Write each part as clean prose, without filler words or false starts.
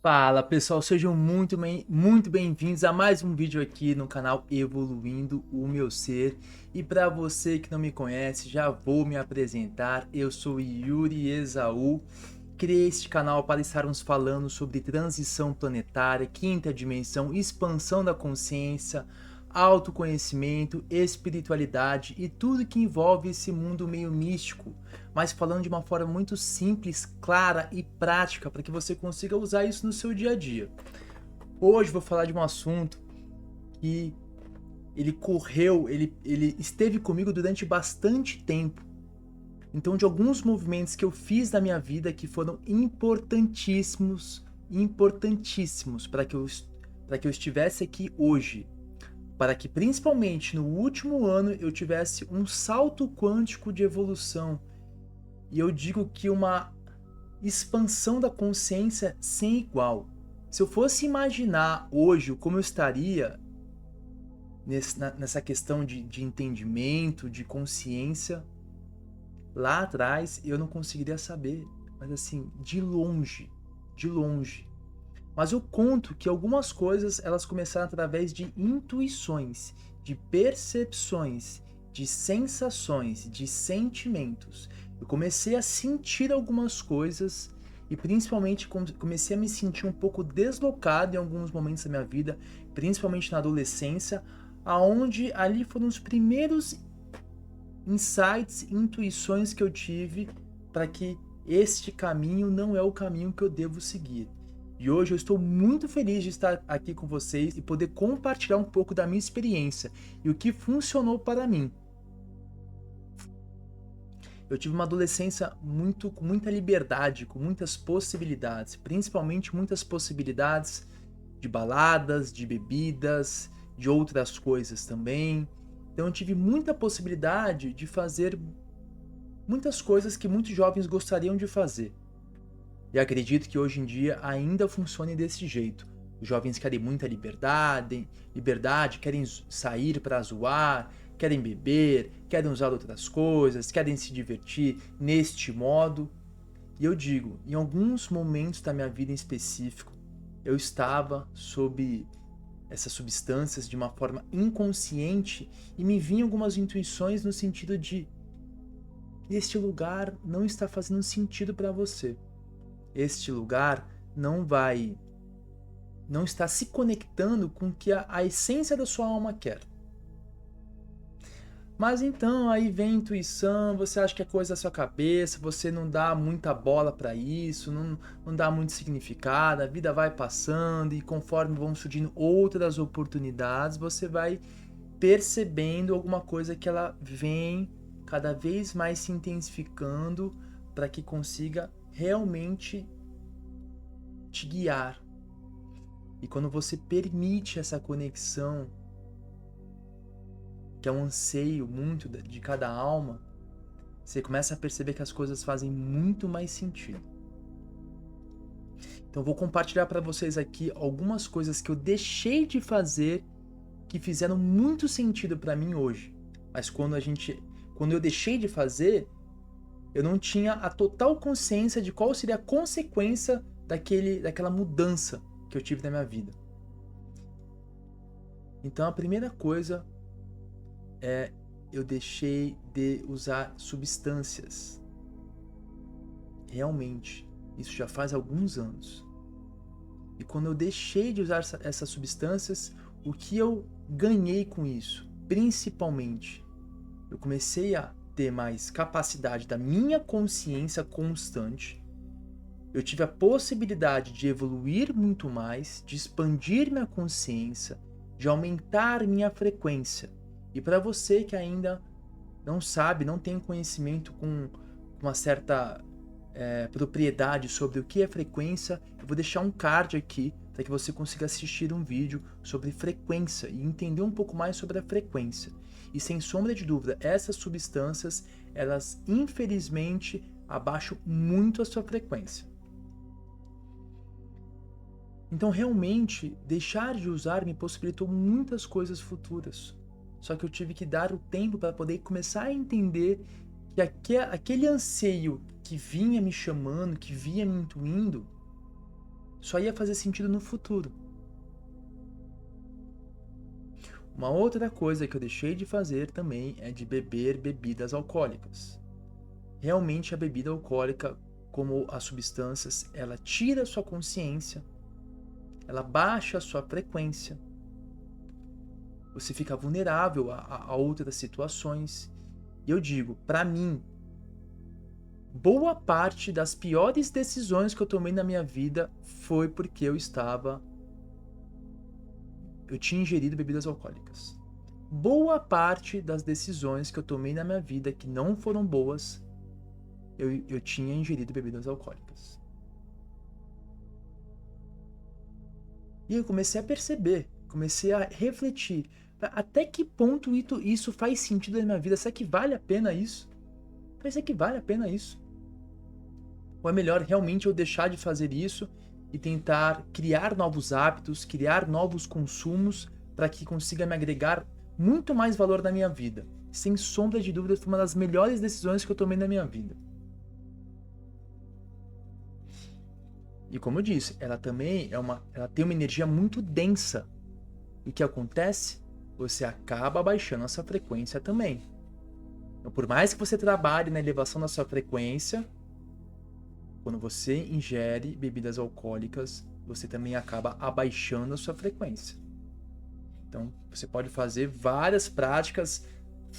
Fala pessoal, sejam muito bem-vindos a mais um vídeo aqui no canal Evoluindo o Meu Ser. E para você que não me conhece, já vou me apresentar. Eu sou Yuri Esaú. Criei este canal para estarmos falando sobre transição planetária, quinta dimensão, expansão da consciência, autoconhecimento, espiritualidade e tudo que envolve esse mundo meio místico, mas falando de uma forma muito simples, clara e prática para que você consiga usar isso no seu dia a dia. Hoje vou falar de um assunto que ele esteve comigo durante bastante tempo. Então, de alguns movimentos que eu fiz na minha vida que foram importantíssimos para que eu estivesse aqui hoje, para que principalmente no último ano eu tivesse um salto quântico de evolução. E eu digo que uma expansão da consciência sem igual. Se eu fosse imaginar hoje como eu estaria nessa questão de entendimento, de consciência, lá atrás eu não conseguiria saber, mas assim, de longe, de longe. Mas eu conto que algumas coisas elas começaram através de intuições, de percepções, de sensações, de sentimentos. Eu comecei a sentir algumas coisas e principalmente comecei a me sentir um pouco deslocado em alguns momentos da minha vida, principalmente na adolescência, aonde ali foram os primeiros insights, intuições que eu tive para que este caminho não é o caminho que eu devo seguir. E hoje eu estou muito feliz de estar aqui com vocês e poder compartilhar um pouco da minha experiência e o que funcionou para mim. Eu tive uma adolescência com muita liberdade, com muitas possibilidades, principalmente muitas possibilidades de baladas, de bebidas, de outras coisas também. Então eu tive muita possibilidade de fazer muitas coisas que muitos jovens gostariam de fazer. E acredito que hoje em dia ainda funcione desse jeito. Os jovens querem muita liberdade, querem sair para zoar, querem beber, querem usar outras coisas, querem se divertir neste modo. E eu digo, em alguns momentos da minha vida em específico, eu estava sob essas substâncias de uma forma inconsciente e me vinham algumas intuições no sentido de este lugar não está fazendo sentido para você. Este lugar não está se conectando com o que a essência da sua alma quer. Mas então aí vem a intuição, você acha que é coisa da sua cabeça, você não dá muita bola para isso, não dá muito significado, a vida vai passando e conforme vão surgindo outras oportunidades, você vai percebendo alguma coisa que ela vem cada vez mais se intensificando para que consiga realmente te guiar. E quando você permite essa conexão, que é um anseio muito de cada alma, você começa a perceber que as coisas fazem muito mais sentido. Então vou compartilhar para vocês aqui algumas coisas que eu deixei de fazer que fizeram muito sentido para mim hoje. Mas quando eu deixei de fazer, eu não tinha a total consciência de qual seria a consequência daquela mudança que eu tive na minha vida. Então a primeira coisa eu deixei de usar substâncias. Realmente, isso já faz alguns anos. E quando eu deixei de usar essas substâncias, o que eu ganhei com isso? Principalmente, eu comecei a ter mais capacidade da minha consciência constante. Eu tive a possibilidade de evoluir muito mais, de expandir minha consciência, de aumentar minha frequência. E para você que ainda não sabe, não tem conhecimento com uma certa propriedade sobre o que é frequência, eu vou deixar um card aqui para que você consiga assistir um vídeo sobre frequência e entender um pouco mais sobre a frequência. E sem sombra de dúvida, essas substâncias, elas infelizmente abaixam muito a sua frequência. Então realmente, deixar de usar me possibilitou muitas coisas futuras. Só que eu tive que dar o tempo para poder começar a entender que aquele anseio que vinha me chamando, que vinha me intuindo, só ia fazer sentido no futuro. Uma outra coisa que eu deixei de fazer também é de beber bebidas alcoólicas. Realmente a bebida alcoólica, como as substâncias, ela tira a sua consciência, ela baixa a sua frequência, você fica vulnerável a outras situações. E eu digo, para mim, boa parte das piores decisões que eu tomei na minha vida foi porque eu tinha ingerido bebidas alcoólicas. Boa parte das decisões que eu tomei na minha vida que não foram boas, eu tinha ingerido bebidas alcoólicas. E eu comecei a perceber, comecei a refletir, até que ponto isso faz sentido na minha vida? Será que vale a pena isso? Será que vale a pena isso? Ou é melhor realmente eu deixar de fazer isso e tentar criar novos hábitos, criar novos consumos para que consiga me agregar muito mais valor na minha vida? Sem sombra de dúvida, foi uma das melhores decisões que eu tomei na minha vida. E como eu disse, ela também ela tem uma energia muito densa. E o que acontece? Você acaba baixando essa frequência também. Então, por mais que você trabalhe na elevação da sua frequência, quando você ingere bebidas alcoólicas, você também acaba abaixando a sua frequência. Então, você pode fazer várias práticas,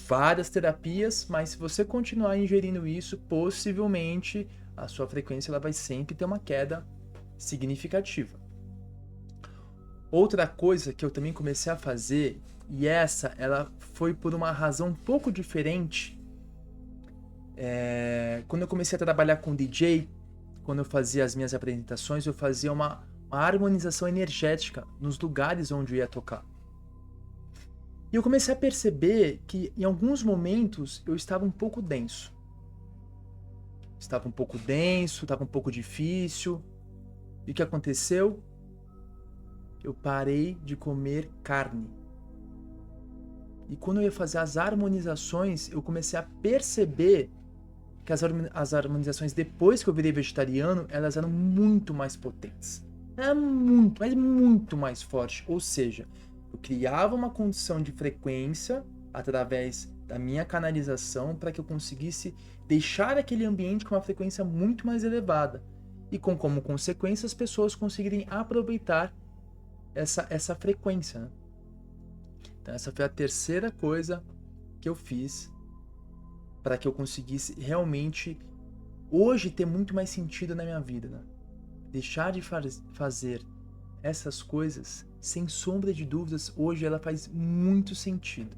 várias terapias, mas se você continuar ingerindo isso, possivelmente a sua frequência ela vai sempre ter uma queda significativa. Outra coisa que eu também comecei a fazer, e ela foi por uma razão um pouco diferente, quando eu comecei a trabalhar com DJ, quando eu fazia as minhas apresentações, eu fazia uma harmonização energética nos lugares onde eu ia tocar. E eu comecei a perceber que em alguns momentos eu estava um pouco denso. Estava um pouco difícil. E o que aconteceu? Eu parei de comer carne. E quando eu ia fazer as harmonizações, eu comecei a perceber que as harmonizações, depois que eu virei vegetariano, elas eram muito mais potentes. Era muito, mas muito mais forte. Ou seja, eu criava uma condição de frequência através da minha canalização para que eu conseguisse deixar aquele ambiente com uma frequência muito mais elevada. E como consequência, as pessoas conseguirem aproveitar essa frequência. Né? Então essa foi a terceira coisa que eu fiz para que eu conseguisse realmente hoje ter muito mais sentido na minha vida. Né? Deixar de fazer essas coisas, sem sombra de dúvidas, hoje ela faz muito sentido.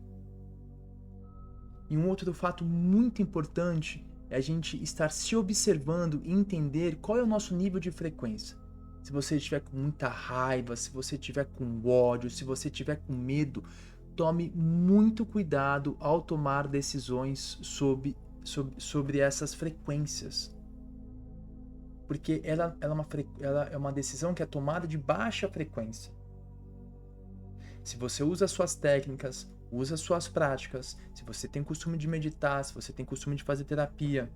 E um outro fato muito importante é a gente estar se observando e entender qual é o nosso nível de frequência. Se você estiver com muita raiva, se você estiver com ódio, se você estiver com medo, tome muito cuidado ao tomar decisões sobre essas frequências. Porque ela é uma decisão que é tomada de baixa frequência. Se você usa suas técnicas, usa suas práticas, se você tem costume de meditar, se você tem costume de fazer terapia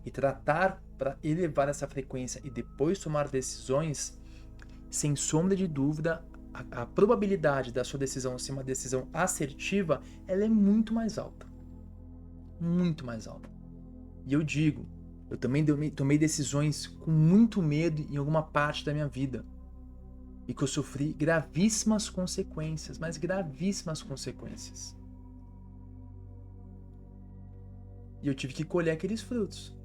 e tratar para elevar essa frequência e depois tomar decisões, sem sombra de dúvida, a probabilidade da sua decisão ser uma decisão assertiva, ela é muito mais alta. Muito mais alta. E eu digo, eu também tomei decisões com muito medo em alguma parte da minha vida. E que eu sofri gravíssimas consequências, mas gravíssimas consequências. E eu tive que colher aqueles frutos.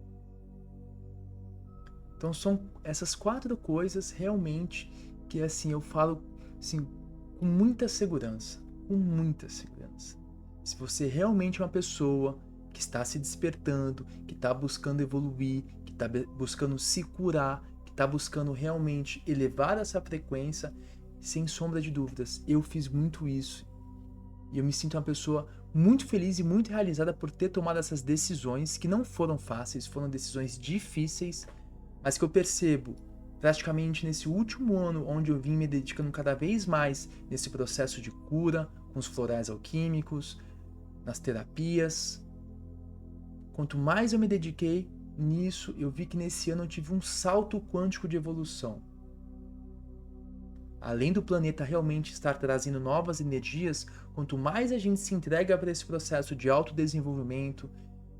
Então são essas 4 coisas realmente que assim eu falo assim, com muita segurança. Com muita segurança. Se você realmente é uma pessoa que está se despertando, que está buscando evoluir, que está buscando se curar, que está buscando realmente elevar essa frequência, sem sombra de dúvidas, eu fiz muito isso. E eu me sinto uma pessoa muito feliz e muito realizada por ter tomado essas decisões, que não foram fáceis, foram decisões difíceis, mas que eu percebo, praticamente nesse último ano, onde eu vim me dedicando cada vez mais nesse processo de cura, com os florais alquímicos, nas terapias. Quanto mais eu me dediquei nisso, eu vi que nesse ano eu tive um salto quântico de evolução. Além do planeta realmente estar trazendo novas energias, quanto mais a gente se entrega para esse processo de autodesenvolvimento,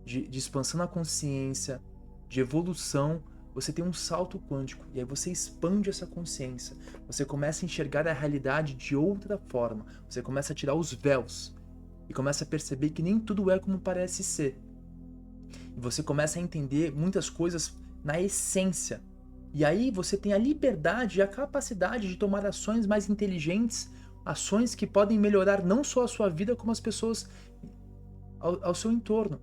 de expansão da consciência, de evolução, você tem um salto quântico. E aí você expande essa consciência. Você começa a enxergar a realidade de outra forma. Você começa a tirar os véus. E começa a perceber que nem tudo é como parece ser. E você começa a entender muitas coisas na essência. E aí você tem a liberdade e a capacidade de tomar ações mais inteligentes, ações que podem melhorar não só a sua vida, como as pessoas ao seu entorno.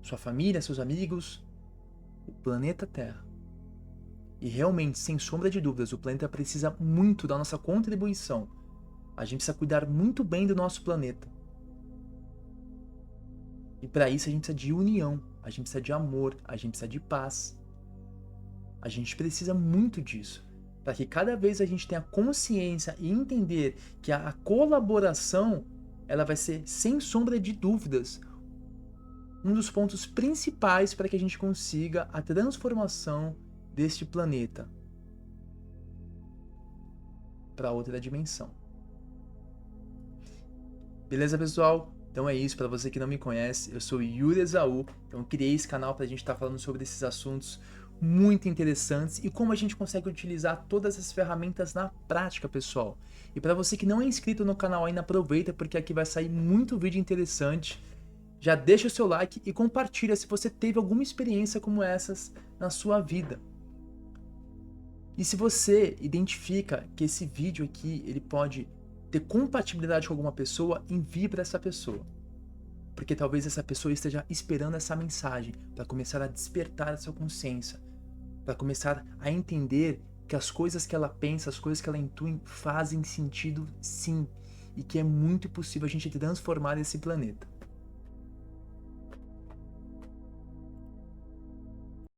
Sua família, seus amigos, o planeta Terra. E realmente, sem sombra de dúvidas, o planeta precisa muito da nossa contribuição. A gente precisa cuidar muito bem do nosso planeta. E para isso a gente precisa de união, a gente precisa de amor, a gente precisa de paz. A gente precisa muito disso, para que cada vez a gente tenha consciência e entender que a colaboração, ela vai ser, sem sombra de dúvidas, um dos pontos principais para que a gente consiga a transformação deste planeta para outra dimensão. Beleza, pessoal? Então é isso, para você que não me conhece, eu sou Yuri Esaú, então eu criei esse canal para a gente estar falando sobre esses assuntos muito interessantes e como a gente consegue utilizar todas essas ferramentas na prática, pessoal. E para você que não é inscrito no canal ainda, aproveita, porque aqui vai sair muito vídeo interessante. Já deixa o seu like e compartilha se você teve alguma experiência como essas na sua vida. E se você identifica que esse vídeo aqui ele pode ter compatibilidade com alguma pessoa, envie para essa pessoa. Porque talvez essa pessoa esteja esperando essa mensagem para começar a despertar a sua consciência, para começar a entender que as coisas que ela pensa, as coisas que ela intui fazem sentido sim, e que é muito possível a gente transformar esse planeta.